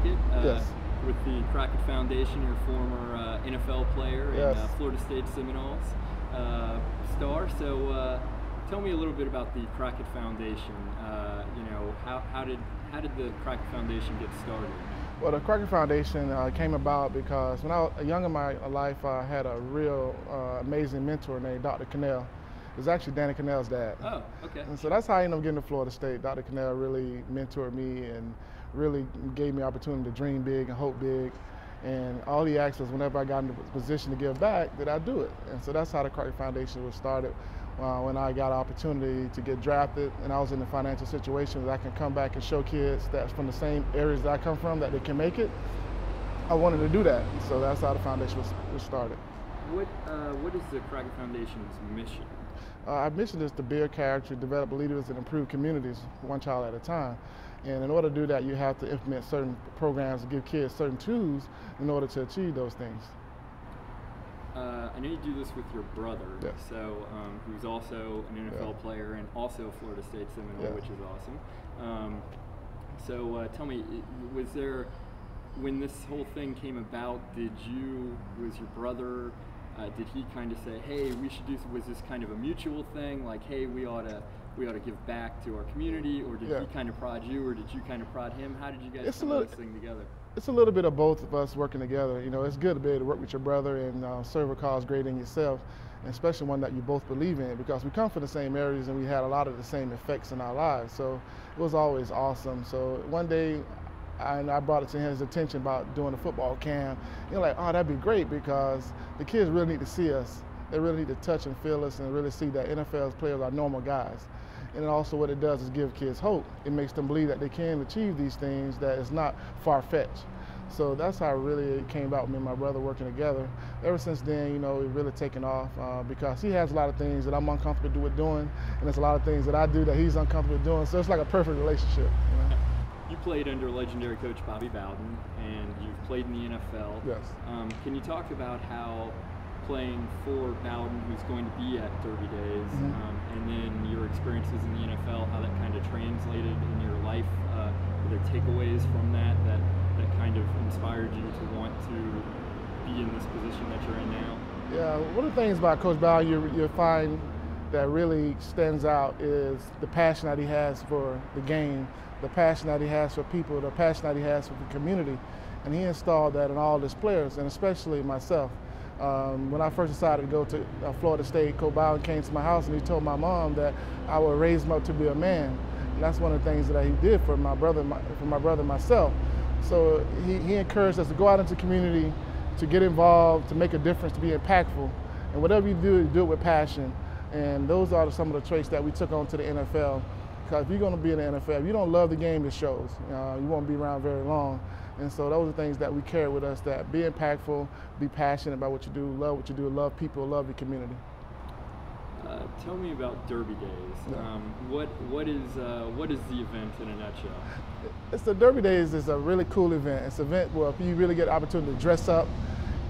Crockett Yes. with the Crockett Foundation, your former NFL player Yes. and Florida State Seminoles star. So tell me a little bit about the Crockett Foundation. You know, how did the Crockett Foundation get started? Well, the Crockett Foundation came about because when I was young in my life, I had a real amazing mentor named Dr. Cannell. It was actually Danny Cannell's dad. Oh, okay. And so that's how I ended up getting to Florida State. Dr. Cannell really mentored me and really gave me opportunity to dream big and hope big. And all he asked was whenever I got into a position to give back, that I do it. And so that's how the Crockett Foundation was started. When I got an opportunity to get drafted and I was in a financial situation that I can come back and show kids that's from the same areas that I come from that they can make it, I wanted to do that. So that's how the foundation was started. What is the Crockett Foundation's mission? Our mission is to build character, develop leaders, and improve communities one child at a time. And in order to do that, you have to implement certain programs and give kids certain tools in order to achieve those things. I know you do this with your brother, Yes. so who's also an NFL player and also a Florida State Seminole, which is awesome. So tell me, was there, when this whole thing came about, was your brother, did he kind of say, hey, we should do, was this kind of a mutual thing, like, hey, we ought to give back to our community, or did he kind of prod you, or did you kind of prod him? How did you guys put this thing together? It's a little bit of both of us working together. You know, it's good to be able to work with your brother and serve a cause greater than yourself, and especially one that you both believe in, because we come from the same areas and we had a lot of the same effects in our lives. So it was always awesome. So one day, I brought it to his attention about doing a football camp. You know, like, oh, that'd be great, because the kids really need to see us. They really need to touch and feel us and really see that NFL players are normal guys. And also what it does is give kids hope. It makes them believe that they can achieve these things, that it's not far-fetched. So that's how it really came about with me and my brother working together. Ever since then, you know, we've really taken off because he has a lot of things that I'm uncomfortable with doing, and there's a lot of things that I do that he's uncomfortable with doing. So it's like a perfect relationship. You know? You played under legendary coach Bobby Bowden, and you've played in the NFL. Yes. Can you talk about how playing for Bowden, who's going to be at Derby Days, and then your experiences in the NFL, how that kind of translated in your life? Were there takeaways from that kind of inspired you to want to be in this position that you're in now? Yeah, one of the things about Coach Bowden you'll find that really stands out is the passion that he has for the game, the passion that he has for people, the passion that he has for the community. And he installed that in all his players, and especially myself. When I first decided to go to Florida State, Coach Bowden came to my house and he told my mom that I would raise him up to be a man. And that's one of the things that he did for my brother and myself. So he encouraged us to go out into the community, to get involved, to make a difference, to be impactful. And whatever you do it with passion. And those are some of the traits that we took on to the NFL. Because if you're going to be in the NFL, if you don't love the game, it shows. You won't be around very long. And so those are things that we carry with us, that be impactful, be passionate about what you do, love people, love your community. Tell me about Derby Days. What is the event in a nutshell? It's the Derby Days is a really cool event. It's an event where you really get the opportunity to dress up,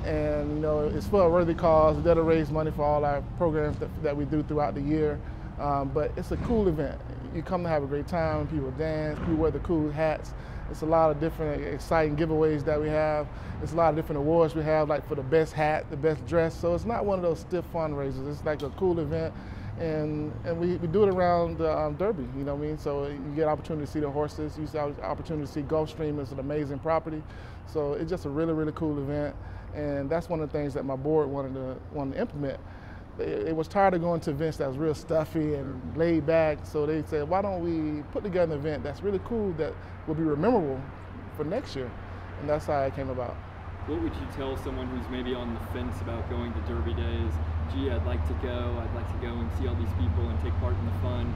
and you know, it's for a worthy cause. That'll raise money for all our programs that we do throughout the year. But it's a cool event. You come to have a great time. People dance. People wear the cool hats. It's a lot of different exciting giveaways that we have. It's a lot of different awards we have, like for the best hat, the best dress. So it's not one of those stiff fundraisers. It's like a cool event, and we do it around Derby. You know what I mean? So you get opportunity to see the horses. You have opportunity to see Gulfstream. It's an amazing property. So it's just a really, really cool event, and that's one of the things that my board wanted to implement. It was tired of going to events that was real stuffy and laid back, so they said, why don't we put together an event that's really cool that will be memorable for next year? And that's how it came about. What would you tell someone who's maybe on the fence about going to Derby Days? Gee, I'd like to go and see all these people and take part in the fun,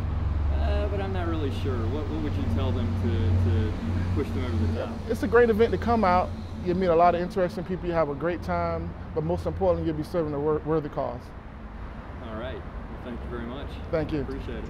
but I'm not really sure. What would you tell them to push them over the top? It's a great event to come out. You meet a lot of interesting people, you have a great time, but most importantly, you'll be serving a worthy cause. All right. Well, thank you very much. Thank you. Appreciate it.